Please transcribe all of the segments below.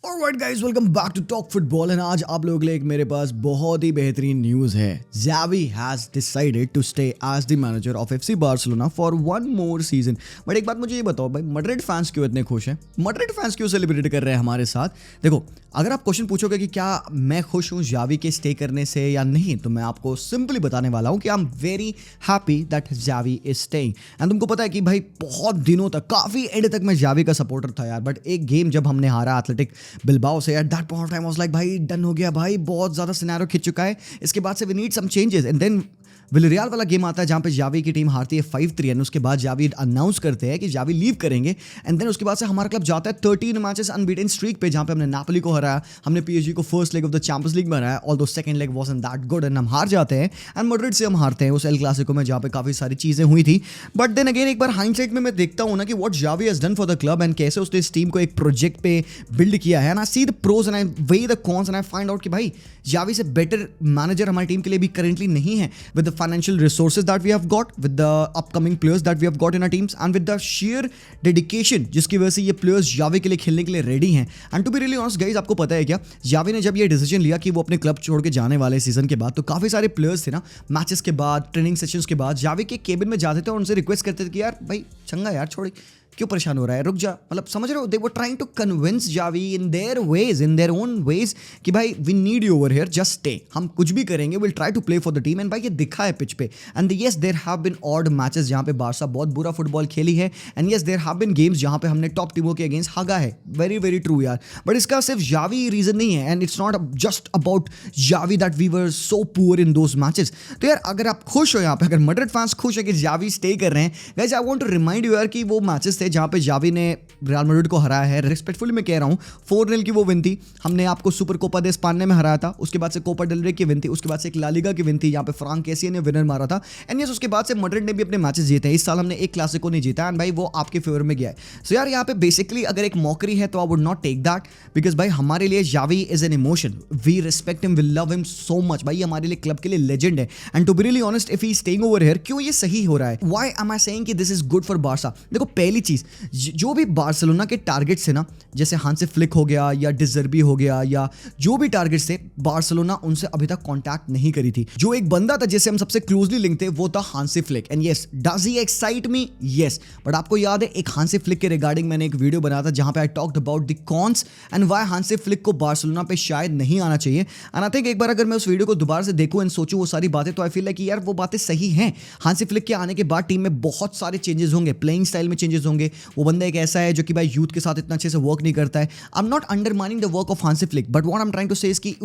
Alright guys, welcome back to talk football. And आज आप लोगों के लिए एक मेरे पास बहुत ही बेहतरीन न्यूज़ है। Xavi has decided to stay as the manager of FC Barcelona for one more season। But एक बात मुझे ये बताओ भाई, मैड्रिड फैंस क्यों इतने खुश हैं? मैड्रिड फैंस क्यों सेलिब्रेट कर रहे हैं हमारे साथ? देखो, अगर आप क्वेश्चन पूछोगे कि क्या मैं खुश हूँ Xavi के स्टे करने से या नहीं, तो मैं आपको सिंपली बताने वाला हूँ कि I am very happy that Xavi is staying. And तुमको पता है कि भाई बहुत दिनों तक, काफ़ी एंड तक मैं Xavi का सपोर्टर था यार। बट एक गेम जब हमने हारा एथलेटिक बिलबाओ से यार, that point of time was like भाई डन हो गया भाई, बहुत ज़्यादा सिनेरियो खिंच चुका है, इसके बाद से we need some changes. And then विलरियल वाला गेम आता है जहाँ पे Xavi की टीम हारती है 5-3 एंड उसके बाद Xavi अनाउंस करते हैं कि Xavi लीव करेंगे। एंड देन उसके बाद से हमारा क्लब जाता है 13 मैचेस अनबीटन स्ट्रीक पे, जहाँ पे हमने नापोली को हराया, हमने PSG को first leg of the champions league में हराया, although second leg wasn't that good and हम हार जाते हैं। एंड मैड्रिड से हम हारते हैं उस एल क्लासिको में, जहाँ पे काफ़ी सारी चीज़ें हुई थी। बट देन अगेन एक बार हाइंडसाइट में मैं देखता हूँ ना कि what Xavi has done for the club and कैसे उसने इस टीम को एक प्रोजेक्ट पे बिल्ड किया है। And I see the pros and I weigh the cons and I find out कि भाई Xavi से बेटर मैनेजर हमारी टीम के लिए भी करेंटली नहीं है, with the financial resources that we have got, with the upcoming players that we have got in our teams and with the share dedication जिसकी वजह से ये प्लेयर्स Xavi के लिए खेलने के लिए रेडी हैं। And to be really honest guys, आपको पता है क्या, Xavi ने जब ये डिसीजन लिया कि वो अपने क्लब छोड़ के जाने वाले सीजन के बाद, तो काफ़ी सारे प्लेयर्स थे ना, मैचेस के बाद, ट्रेनिंग सेशंस के बाद Xavi के केबिन में जाते थे और उनसे रिक्वेस्ट करते थे कि यार भाई चंगा यार, छोड़ क्यों परेशान हो रहा है, रुक जा। मतलब समझ रहे हो, they were trying to convince Xavi in their ways, in their own ways कि भाई we need you over here, just stay, हम कुछ भी करेंगे, will try to play for the team. And भाई ये दिखा है पिच पे। And yes there have been odd matches जहाँ पे बारसा बहुत बुरा फुटबॉल खेली है, and yes there have been games जहाँ पे हमने टॉप टीमों के अगेंस्ट हागा है, वेरी वेरी ट्रू यार। बट इसका सिर्फ Xavi रीजन नहीं है, and it's not just about Xavi that we were so poor in those matches. तो यार अगर आप खुश हो यहाँ पे, अगर मैड्रिड फैंस खुश है कि Xavi स्टे कर रहे हैं, guys I want to remind you यार कि वो मैचेस थे जहाँ पे Xavi ने रियल मैड्रिड को हराया है। रिस्पेक्टफुली मैं कह रहा हूं, 4-0 की वो विन थी, हमने आपको सुपर कोपा दे स्पानिया में हराया था, उसके बाद से कोपा डेल रे की विन थी, उसके बाद से एक ला लीगा की विन थी जहां पे फ्रांक कैसिया ने विनर मारा था। एंड यस उसके बाद से मैड्रिड ने भी अपने मैचेस जीते हैं। इस साल हमने एक क्लासिको नहीं जीता एंड भाई वो आपके फेवर में गया है। सो यार यहाँ पे बेसिकली अगर एक मॉकरी है तो I would not take that, because भाई हमारे लिए Xavi is an emotion, we respect him, we love him so much. भाई हमारे लिए क्लब के लिए लेजेंड है। And to be really honest, if he staying over here, क्यों ये सही हो रहा है, व्हाई एम आई सेइंग कि this is good for Barca? देखो पहली चीज, जो भी बार्सिलोना के टारगेट्स है ना, जैसे हांसी फ्लिक हो गया या डिजर्बी हो गया या जो भी टारगेट्स थे, बार्सिलोना उनसे अभी तक कांटेक्ट नहीं करी थी। जो एक बंदा था जिससे हम सबसे क्लोजली लिंक थे वो था Hansi Flick. And yes, does he excite me? Yes. But आपको याद है एक हांसी फ्लिक के रिगार्डिंग मैंने एक वीडियो बनाया था जहां पे I talked about the cons and why Hansi Flick को बार्सिलोना पे शायद नहीं आना चाहिए। एंड आई थिंक एक बार अगर मैं उस वीडियो को दोबारा से देखूं एंड सोचूं वो सारी बातें, तो आई फील लाइक कि यार वो बातें सही हैं। हांसी फ्लिक के आने के बाद टीम में बहुत सारे चेंजेस होंगे, प्लेइंग स्टाइल में चेंजेस होंगे। वो बंदा एक ऐसा है जो कि भाई यूथ के साथ इतना अच्छे से वर्क नहीं करता है। I am not undermining the work of Hansi Flick, but what I am trying to say is कि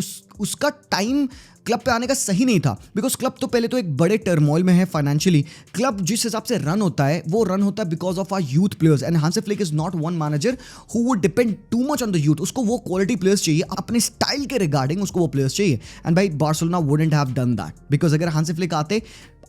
उसका टाइम क्लब पे आने का सही नहीं था, बिकॉज क्लब तो पहले तो एक बड़े टर्मोइल में है फाइनेंशियली। क्लब जिस हिसाब से रन होता है वो रन होता है because of our youth players, and Hansi Flick is not one manager who would depend too much on the youth. उसको वो क्वालिटी प्लेयर्स चाहिए, अपने स्टाइल के रिगार्डिंग उसको वो प्लेयर्स चाहिए। एंड भाई Barcelona wouldn't have done that, because अगर हांसी फ्लिक आते,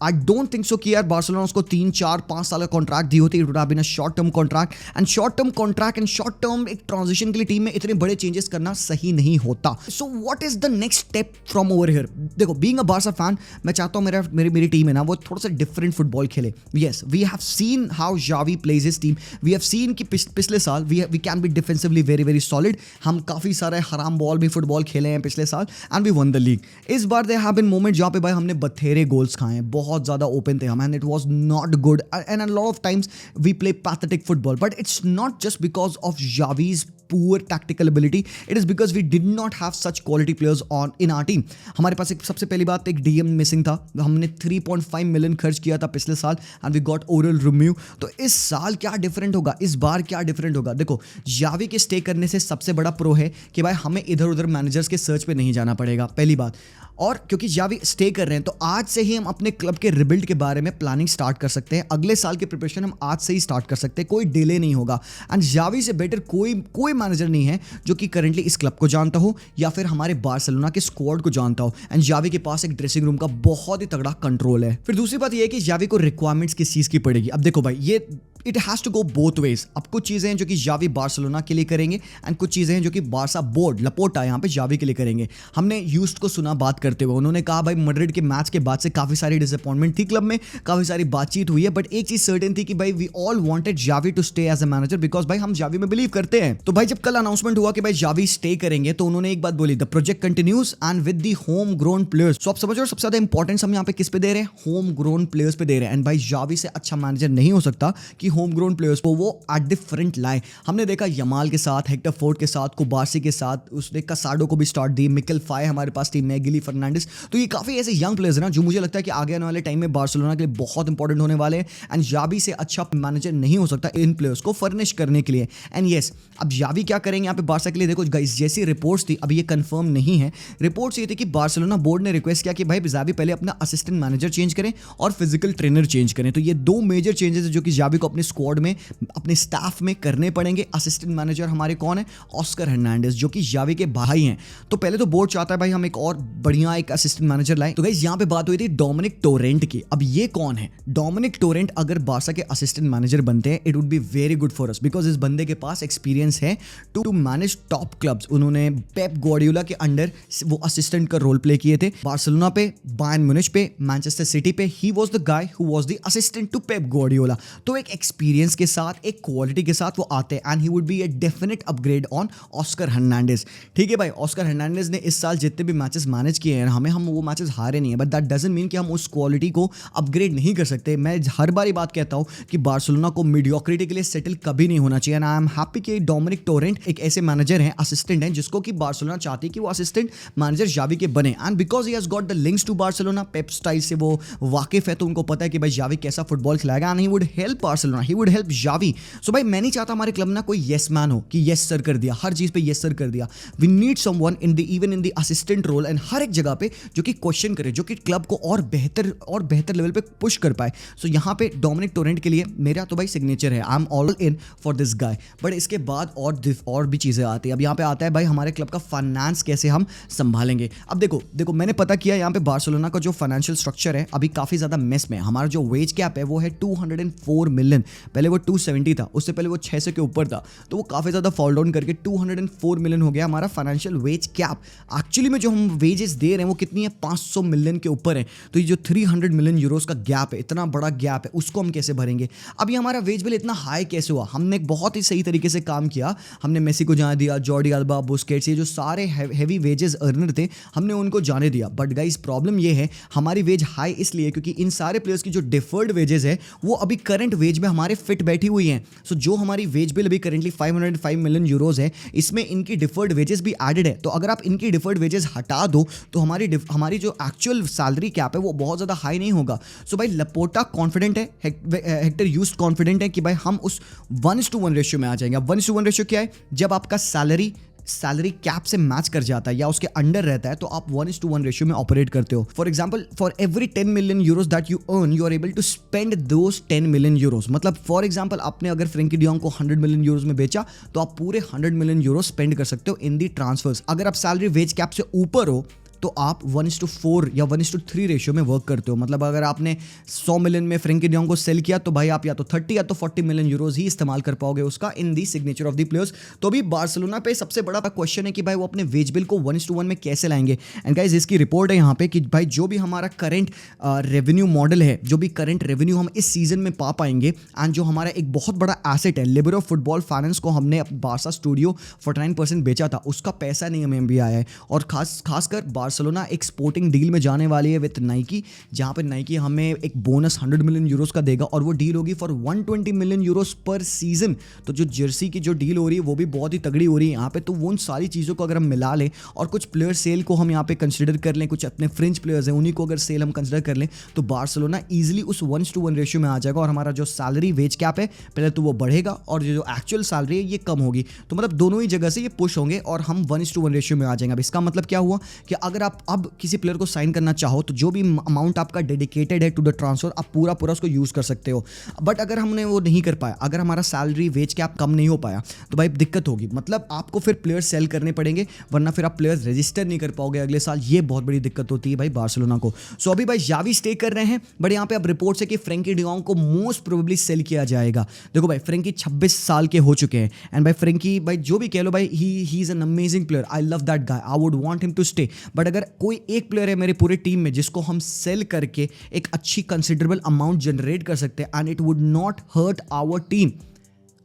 आई डोंट थिंक सो कि यार बार्सिलोना उसको 3-4-5 साल का कॉन्ट्रैक्ट दी होती। It would have been a short term contract, and short term contract and short term एक ट्रांजिशन के लिए टीम में इतने बड़े चेंजेस करना सही नहीं होता। So what is the next step from over here? देखो, बीइंग अ बार्सा फैन, मैं चाहता हूँ मेरी टीम है ना वो थोड़ा सा डिफरेंट फुटबॉल खेले। Yes, we have seen how Xavi plays his team, we have seen कि पिछले साल we can be defensively very very solid. हम काफ़ी सारे हराम बॉल भी फुटबॉल खेले हैं पिछले साल and we won the league. इस बार देयर हैव बीन मोमेंट जहाँ पे भाई हमने बथेरे गोल्स खाए हैं, बहुत ज़्यादा ओपन थे हम, and it was not good, and a lot of times we play pathetic football. But it's not just because of Xavi's poor tactical ability, it is because we did not have such quality players in our team. हमारे पास एक सबसे पहली बात, एक DM missing था। हमने 3.5 million खर्च किया था पिछले साल and we got Oral Romeu। तो इस साल क्या डिफरेंट होगा, इस बार क्या डिफरेंट होगा? देखो, Xavi के स्टे करने से सबसे बड़ा प्रो है कि भाई हमें इधर उधर मैनेजर्स के सर्च पे नहीं जाना पड़ेगा, पहली बात। और क्योंकि Xavi स्टे कर रहे हैं तो आज से ही हम अपने क्लब के रिबिल्ड के बारे में प्लानिंग स्टार्ट कर सकते हैं। अगले साल की प्रिपरेशन हम आज से ही स्टार्ट कर सकते हैं, कोई डिले नहीं होगा। एंड Xavi से बेटर कोई मैनेजर नहीं है जो कि करंटली इस क्लब को जानता हो या फिर हमारे बार्सिलोना के स्क्वाड को जानता हो। एंड Xavi के पास एक ड्रेसिंग रूम का बहुत ही तगड़ा कंट्रोल है। फिर दूसरी बात यह है कि Xavi को रिक्वायरमेंट्स किस चीज़ की पड़ेगी। अब देखो भाई, ये it has to go both ways. अब कुछ चीज़ें हैं जो कि Xavi बार्सिलोना के लिए करेंगे एंड कुछ चीज़ें हैं जो कि बारसा बोर्ड लपोटा यहाँ पे Xavi के लिए करेंगे। हमने यूस्ट को सुना बात करते हुए, उन्होंने कहा भाई मैड्रिड के मैच के बाद से काफ़ी सारी डिसअपॉइंटमेंट थी क्लब में, काफ़ी सारी बातचीत हुई है, बट एक चीज़ सर्टेन थी कि भाई we all wanted Xavi to stay as a manager because भाई हम Xavi में बिलीव करते हैं। तो भाई जब कल अनाउंसमेंट हुआ कि भाई जावी स्टे करेंगे तो उन्होंने एक बात बोली, the project continues and with the home grown players. So आप समझ रहे हो सबसे ज्यादा इंपॉर्टेंस हम यहाँ पे किस पे दे रहे हैं, होम ग्रोन प्लेयर्स पे दे रहे हैं। एंड भाई जावी से अच्छा मैनेजर नहीं हो सकता कि होम ग्रोन प्लेयर्स को वो एट द फ्रंट लाए। हमने देखा यमाल के साथ, हेक्टर फोर्ड के साथ, कुबार्सी के साथ, उसने कसाडो को भी स्टार्ट दी, मिकेल फाय हमारे पास टीम में, गिली फर्नांडिस। तो ये काफी ऐसे यंग प्लेयर्स हैं ना जो मुझे लगता है कि आगे आने वाले टाइम में बार्सिलोना के लिए बहुत इंपॉर्टेंट होने वाले हैं। एंड जावी से अच्छा मैनेजर नहीं हो सकता इन प्लेयर्स को फर्निश करने के लिए। एंड यस, अब जावी क्या करेंगे यहाँ पे बार्सा के लिए, देखो गाइस जैसी रिपोर्ट्स थी, अभी ये कंफर्म नहीं है, रिपोर्ट्स ये थी कि बार्सिलोना बोर्ड ने रिक्वेस्ट किया कि भाई जावी पहले अपना असिस्टेंट मैनेजर चेंज करें और फिजिकल ट्रेनर चेंज करें। तो ये दो मेजर चेंजेस है जो कि जावी को अपने स्क्वाड में, अपने स्टाफ में करने पड़ेंगे। असिस्टेंट मैनेजर हमारे कौन है, ऑस्कर हर्नांडेज, जो कि जावी के भाई हैं। तो पहले तो बोर्ड चाहता है भाई हम एक और बढ़िया एक असिस्टेंट मैनेजर लाएं। तो गाइस यहाँ पे बात हुई थी डोमिनिक टोरेंट की। अब ये कौन है डोमिनिक टोरेंट? अगर बार्सा के असिस्टेंट मैनेजर बनते हैं, it would be very good for us, because इस बंदे के पास एक्सपीरियंस है टू मैनेज टॉप क्लब्स। उन्होंने पेप ग्वार्डियोला के अंडर वो असिस्टेंट का रोल प्ले किए थे, बार्सिलोना पे, बायर्न म्यूनिच पे, मैनचेस्टर सिटी पे। He was the guy who was the assistant to Pep Guardiola. तो एक एक्सपीरियंस के साथ, एक क्वालिटी के साथ वो आते हैं and he would be a definite upgrade on Oscar Hernandez. ठीक है भाई, ऑस्कर हर्नांडेज ने इस साल जितने भी मैचेस मैनेज किए हैं, हम वो मैचेस हारे नहीं है, बट दैट डजंट मीन कि हम उस क्वालिटी को अपग्रेड नहीं कर सकते। मैं हर बार ये बात कहता हूं कि बार्सिलोना को मीडियोक्रिटी के लिए सेटल कभी नहीं होना चाहिए। एंड आई एम हैप्पी कि डोमिनिक टोरेंट एक ऐसे मैनेजर हैं, असिस्टेंट हैं, जिसको कि बार्सिलोना चाहती है कि वो असिस्टेंट मैनेजर जावी के बने। And because he has got the links to Barcelona, Pep style से वो वाकिफ है, तो उनको पता है कि भाई जावी कैसा फुटबॉल खिलाएगा and he would help Barcelona, he would help Xavi. सो भाई मैं नहीं चाहता हमारे क्लब ना कोई येस मैन हो कि येस सर कर दिया, हर चीज पे येस सर कर दिया। We need someone in the even in the assistant role and हर एक जगह पे जो कि क्वेश्चन करे, जो कि क्लब को और बेहतर लेवल पे पुश कर पाए। सो यहाँ पे डोमिनिक टोरेंट के लिए मेरा तो भाई सिग्नेचर है, I am all in for this guy. But इसके बाद और भी चीजें आती है। अब यहाँ पे आता है भाई हमारे क्लब का फाइनेंस कैसे हम संभालेंगे। अब देखो मैंने पता किया यहाँ पे बार्सिलोना का जो फाइनेंशियल स्ट्रक्चर है अभी काफी ज्यादा मेस में। हमारा जो वेज कैप है वो है 204 मिलियन, पहले वो 270 था, उससे पहले वो 600 के ऊपर था, तो वो काफी ज्यादा फॉल डाउन करके 204 मिलियन हो गया हमारा फाइनेंशियल वेज कैप। एक्चुअली में जो हम वेजेस दे रहे हैं वो कितनी है, 500 मिलियन के ऊपर है। तो ये जो 300 मिलियन यूरोस का गैप है, इतना बड़ा गैप है, उसको हम कैसे भरेंगे? अब ये हमारा वेज बिल इतना हाई कैसे हुआ? हमने एक बहुत ही सही तरीके से काम किया, हमने मेसी को जाने दिया, जॉर्डी अल्बा, बुस्केट्स, ये जो सारे हेवी वेजेस अर्नर थे हमने उनको जाने दिया। बट गाइस प्रॉब्लम ये है हमारी वेज हाई इसलिए क्योंकि इन सारे प्लेयर्स की जो डिफर्ड वेजेस है वो अभी करंट वेज में हमारे फिट बैठी हुई हैं। सो जो हमारी वेज बिल अभी करेंटली 505 मिलियन यूरोज है, इसमें इनकी डिफर्ड वेजेस भी एडेड है। तो अगर आप इनकी डिफर्ड वेजेस हटा दो तो हमारी जो एक्चुअल सैलरी कैप है वो बहुत ज्यादा हाई नहीं होगा। सो भाई लपोटा कॉन्फिडेंट है, हेक्टर यूस्ट कॉन्फिडेंट है कि भाई हम उस 1:1 रेशियो में आ जाएंगे। अब 1:1 रेशियो क्या है? जब आपका सैलरी कैप से मैच कर जाता है या उसके अंडर रहता है तो आप 1:1 रेशियो में ऑपरेट करते हो। For example, for every 10 million euros that you earn, you are able to spend those 10 million euros. मतलब फॉर एग्जांपल आपने अगर फ्रेंकी डियोंग को 100 मिलियन यूरोस में बेचा तो आप पूरे 100 मिलियन यूरोस स्पेंड कर सकते हो इन दी ट्रांसफर्स। अगर आप सैलरी वेज कैप से ऊपर हो तो आप 1:4 या 1:3 रेशियो में वर्क करते हो। मतलब अगर आपने 100 मिलियन में फ्रेंकी डियोंग को सेल किया तो भाई आप या तो 30 या तो 40 मिलियन यूरोज ही इस्तेमाल कर पाओगे उसका इन दी सिग्नेचर ऑफ द प्लेयर्स। तो अभी बार्सिलोना पे सबसे बड़ा क्वेश्चन है कि भाई वो अपने वेज बिल को 1:1 में कैसे लाएंगे। एंड गाइस इसकी रिपोर्ट है यहाँ पे कि भाई जो भी हमारा करंट रेवेन्यू मॉडल है, जो भी करंट रेवेन्यू हम इस सीजन में पा पाएंगे एंड जो हमारा एक बहुत बड़ा एसेट है लिबरो फुटबॉल फाइनेंस को हमने बार्सा स्टूडियो 49% बेचा था, उसका पैसा नहीं हमें भी आया है। और खासकर बार्सिलोना एक स्पोर्टिंग डील में जाने वाली है विद नाइकी, जहां पे नाइकी हमें एक बोनस 100 मिलियन यूरोस का देगा और वो डील होगी फॉर 120 मिलियन यूरोस पर सीजन। तो जो जर्सी की जो डील हो रही है वो भी बहुत ही तगड़ी हो रही है यहाँ पे। तो वो उन सारी चीज़ों को अगर हम मिला लें और कुछ प्लेयर सेल को हम यहाँ पे कंसिडर कर लें, कुछ अपने फ्रेंच प्लेयर्स हैं उन्हीं को अगर सेल हम कंसिडर कर लें तो बार्सिलोना ईजिली उस 1:1 रेशियो में आ जाएगा और हमारा जो सैलरी वेज कैप है पहले तो वो बढ़ेगा और जो एक्चुअल सैलरी है ये कम होगी। तो मतलब दोनों ही जगह से ये पुश होंगे और हम 1:1 रेशियो में आ जाएंगे। अब इसका मतलब क्या हुआ कि अगर आप अब किसी प्लेयर को साइन करना चाहो तो जो भी अमाउंट आपका डेडिकेटेड है टू द ट्रांसफर आप पूरा उसको यूज कर सकते हो। बट अगर हमने वो नहीं कर पाया, अगर हमारा सैलरी वेज कैप कम नहीं हो पाया तो भाई दिक्कत होगी। मतलब आपको फिर प्लेयर सेल करने पड़ेंगे वरना फिर आप प्लेयर्स रजिस्टर नहीं कर पाओगे अगले साल। ये बहुत बड़ी दिक्कत होती है भाई बार्सिलोना को। सो अभी भाई जावी स्टे कर रहे हैं बट यहाँ पे अब रिपोर्ट्स है कि फ्रेंकी डियोंग को मोस्ट प्रोबेबली सेल किया जाएगा। देखो भाई फ्रेंकी 26 साल के हो चुके हैं एंड भाई फ्रेंकी भाई जो भी कह लो भाई he is an amazing player, I love that guy, I would want him to stay. But अगर कोई एक प्लेयर है मेरे पूरे टीम में जिसको हम सेल करके एक अच्छी कंसिडरेबल अमाउंट जनरेट कर सकते हैं and it would not hurt our team,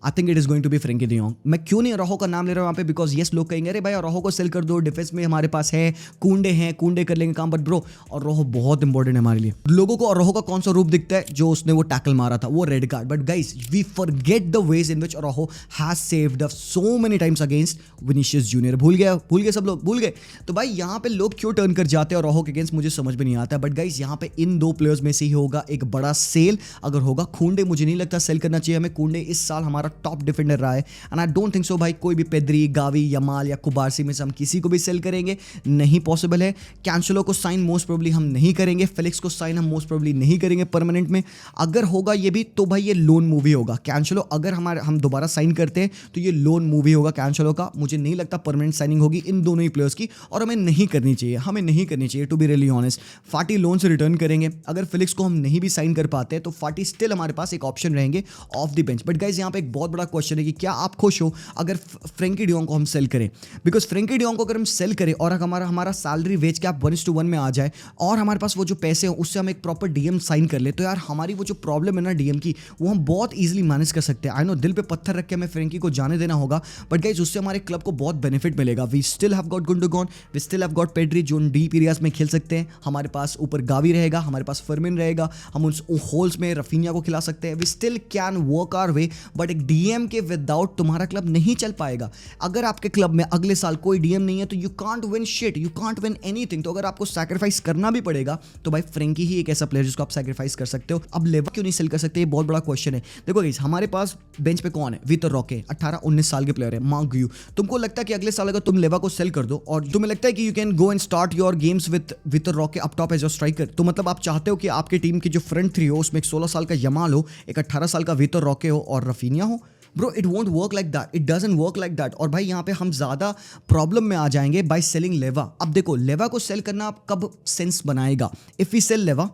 I think it is going to be Frenkie de Jong. मैं क्यों नहीं अराउjo का नाम ले रहा हूं यहाँ पे, बिकॉज यस लोग कहेंगे अरे भाई अराउjo को सेल कर दो, डिफेंस में हमारे पास है कुंडे कर लेंगे काम, बट ब्रो अराउjo बहुत इंपॉर्टेंट है हमारे लिए। लोगों को अराउjo का कौन सा रूप दिखता है, जो उसने वो टैकल मारा था, वो red card, but guys we forget the ways in which Araujo has saved us so many times against Vinicius Junior. भूल गए सब लोग, भूल गए। तो भाई यहाँ पे लोग क्यों टर्न कर जाते हैं अराउjo के अगेंस्ट, मुझे समझ में नहीं आता। बट गाइस यहाँ पे इन दो प्लेयर्स में से ही होगा एक बड़ा सेल। अगर होगा कुंडे, मुझे नहीं लगता सेल करना चाहिए हमें। कुंडे इस साल हमारा टॉप डिफेंडर रहा है and I don't think so भाई कोई भी पेद्री, गावी, यमाल या कुबारसी में से हम किसी को भी सेल करेंगे, नहीं पॉसिबल है। कैंसेलो को साइन मोस्ट प्रोबेबली हम नहीं करेंगे, फेलिक्स को साइन हम मोस्ट प्रोबेबली नहीं करेंगे परमानेंट में। अगर होगा ये भी तो भाई ये लोन मूवी होगा। कैंसेलो अगर हम दोबारा साइन करते हैं तो ये लोन मूवी होगा कैंसेलो का। मुझे नहीं लगता परमानेंट साइनिंग होगी इन दोनों ही प्लेयर्स की, और हमें नहीं करनी चाहिए टू बी रियली ऑनेस्ट। फाटी लोन से रिटर्न करेंगे। अगर फेलिक्स को हम नहीं भी साइन कर पाते तो फाटी स्टिल हमारे पास एक ऑप्शन रहेंगे of the bench. But guys यहाँ पे एक बहुत बड़ा क्वेश्चन है कि क्या आप खुश हो अगर फ्रेंकी डी जॉन्ग को हम सेल करें? बिकॉज फ्रेंकी डी जॉन्ग को अगर हम सेल करें और हमारा सैलरी वेज कैप 1:1 में आ जाए और हमारे पास वो जो पैसे हैं उससे हम एक प्रॉपर डीएम साइन कर ले, तो यार हमारी वो जो प्रॉब्लम है ना डीएम की, वो हम बहुत ईजिली मैनेज कर सकते हैं। आई नो दिल पे पत्थर रख के हमें फ्रेंकी को जाने देना होगा, बट गाइस उससे हमारे क्लब को बहुत बेनिफिट मिलेगा। We still have got Gundogan, we still have got Pedri जो डीप एरियाज में खेल सकते हैं। हमारे पास ऊपर गावी रहेगा, हमारे पास फर्मिन रहेगा, हम उस होल्स में रफीनिया को खिला सकते हैं। We still can work our way, but एक डीएम के विदाउट तुम्हारा क्लब नहीं चल पाएगा। अगर आपके क्लब में अगले साल कोई डीएम नहीं है तो you can't win shit, you can't win anything. तो अगर आपको सैक्रिफाइस करना भी पड़ेगा तो भाई फ्रेंकी ही एक ऐसा प्लेयर जिसको आप सैक्रिफाइस कर सकते हो। अब लेवा क्यों नहीं सेल कर सकते, ये बहुत बड़ा क्वेश्चन है। देखो गाइस हमारे पास बेंच पे कौन है, वितर रॉके 18-19 साल के प्लेयर है, मार्क यू। तुमको लगता है कि अगले साल अगर तुम लेवा को सेल कर दो और तुम्हें लगता है कि you can go and start your games with Vitor Roque up top as your striker, तो मतलब आप चाहते हो कि आपकी टीम की जो फ्रंट थ्री हो उसमें एक 16 साल का यमाल हो, एक 18 साल का वितर रॉके हो और रफीनिया हो? Bro it won't work like that, it doesn't work like that. और भाई यहाँ पे हम ज़्यादा प्रॉब्लम में आ जाएंगे बाय सेलिंग लेवा। अब देखो लेवा को सेल करना आप कब सेंस बनाएगा, इफ़ वी सेल लेवा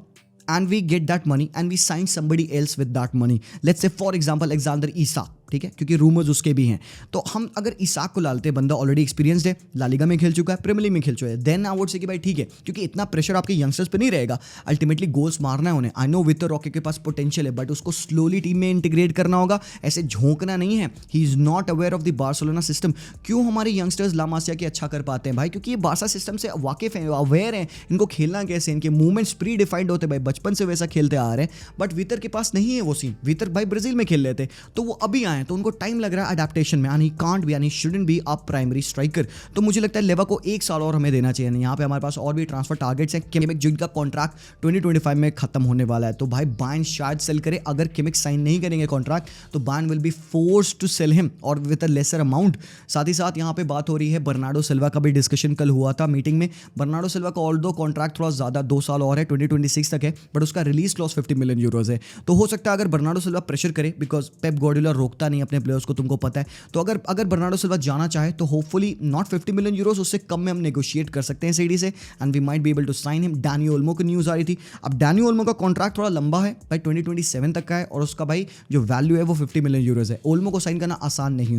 and we get that money and we sign somebody else with that money, let's say for example Alexander Isak, ठीक है, क्योंकि रूमर्स उसके भी हैं। तो हम अगर इसाक को डालते, बंदा ऑलरेडी एक्सपीरियंस्ड है, लालिगा में खेल चुका है, प्रीमियर लीग में खेल चुका है, देन आई वुड से कि भाई ठीक है, क्योंकि इतना प्रेशर आपके यंगस्टर्स पे नहीं रहेगा, अल्टीमेटली गोल्स मारना है उन्हें। आई नो वितर रॉके के पास पोटेंशियल है, बट उसको स्लोली टीम में इंटीग्रेट करना होगा, ऐसे झोंकना नहीं है। He is not aware of the Barcelona system. क्यों हमारे यंगस्टर्स ला मासिया के अच्छा कर पाते हैं भाई? क्योंकि ये बार्सा सिस्टम से वाकिफ हैं, अवेयर हैं, इनको खेलना कैसे, इनके मूवमेंट्स प्री डिफाइंड होते हैं, भाई बचपन से वैसा खेलते आ रहे हैं। बट वितर के पास नहीं है वो सीन। वितर भाई ब्राजील में खेल लेते, तो वो अभी आए तो उनको टाइम लग रहा है अडैप्टेशन में, यानी कांट बी, यानी shouldn't be a primary striker. तो मुझे लगता है लेवा को 1 साल और हमें देना चाहिए। यहाँ पे हमारे पास और भी ट्रांसफर टारगेट्स हैं। किमिक जिनका कॉन्ट्रैक्ट 2025 में खत्म होने वाला है, तो भाई बायर्न शायद सेल करे। अगर किमिक साइन नहीं करेंगे कॉन्ट्रैक्ट तो Bayern will be forced to sell him और विद अ लेसर अमाउंट। साथ ही साथ यहाँ पे बात हो रही है बर्नार्डो सिल्वा का भी डिस्कशन कल हुआ था मीटिंग में। बर्नार्डो सिल्वा का ऑल्दो कॉन्ट्रैक्ट थोड़ा ज़्यादा 2 साल और है, 2026 तक है, बट उसका रिलीज क्लॉज 50 मिलियन यूरोज है। तो हो सकता है अगर बर्नार्डो सिल्वा प्रेशर करे, बिकॉज पेप गार्डियोला रोकता नहीं अपने प्लेयर्स को, तुमको पता है, तो अगर बर्नार्डो सिल्वा जाना चाहे तो होपफुली नॉट 50 मिलियन यूरोस, उससे कम में हम नेगोशिएट कर सकते हैं सीडी से, and we might be able to sign him. Dani Olmo की न्यूज़ आ रही थी। अब डैनी ओल्मो का कॉन्ट्रैक्ट थोड़ा लंबा है भाई, 2027 तक का है, और उसका भाई जो वैल्यू है वो 50 मिलियन यूरोज है। ओल्मो को साइन करना आसान नहीं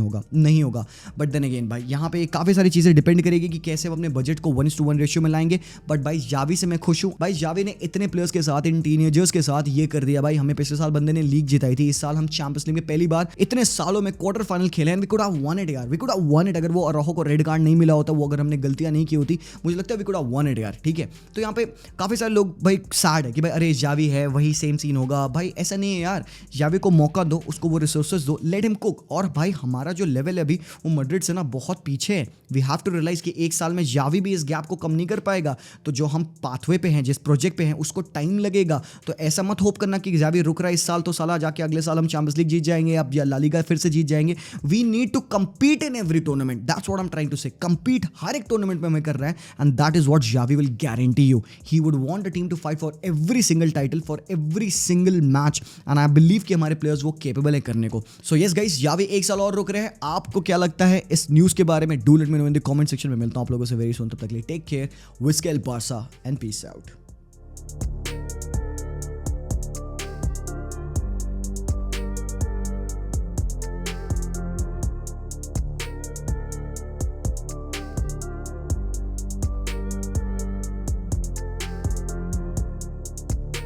होगा। बट देन अगेन भाई यहाँ पे काफ़ी सारी चीज़ें डिपेंड करेगी कि कैसे हम अपने बजट को 1:1 रेशियो में लाएंगे। बट भाई जावी से मैं खुश हूँ। भाई जावी ने इतने प्लेयर्स के साथ, इन टीनेजर्स के साथ ये कर दिया भाई। हमें पिछले साल बंदे ने लीग जिताई थी, इस साल हम चैंपियंस लीग में पहली बार इतने सालों में क्वार्टर फाइनल खेले, and we could have won it यार, we could have won it. अगर वो अराउjo को रेड कार्ड नहीं मिला होता, वो अगर हमने गलतियां नहीं की होती, मुझे लगता है we could have won it यार, ठीक है। तो यहाँ पे काफ़ी सारे लोग भाई सैड है कि भाई अरे जावी है वही सेम सीन होगा। भाई ऐसा नहीं है यार, जावी को मौका दो, उसको वो रिसोर्सेज दो, लेट हिम कुक। और भाई हमारा जो लेवल है अभी वो मैड्रिड से ना बहुत पीछे है। वी हैव टू रियलाइज कि 1 साल में जावी भी इस गैप को कम नहीं कर पाएगा। तो जो हम पाथवे पे हैं, जिस प्रोजेक्ट पे हैं, उसको टाइम लगेगा। तो ऐसा मत होप करना कि जावी रुक रहा है इस साल तो साला जाके अगले साल हम चैंपियंस लीग जीत जाएंगे या ला लीगा फिर से जीत जाएंगे। We need to compete in every tournament. That's what I'm trying to say. Compete हर एक टूर्नामेंट में हमें कर रहा है, and that is what Xavi will guarantee you. He would want the team to fight for every single title, for every single match, and I believe कि हमारे players वो capable है करने को. So yes guys, Xavi 1 साल और रुक रहे हैं. आपको क्या लगता है इस न्यूज़ के बारे में? Do let me know in the comment section में. मिलता हूँ आप लोगों से very soon. तब तक के लिए take care, Whiskey El Barca and peace out.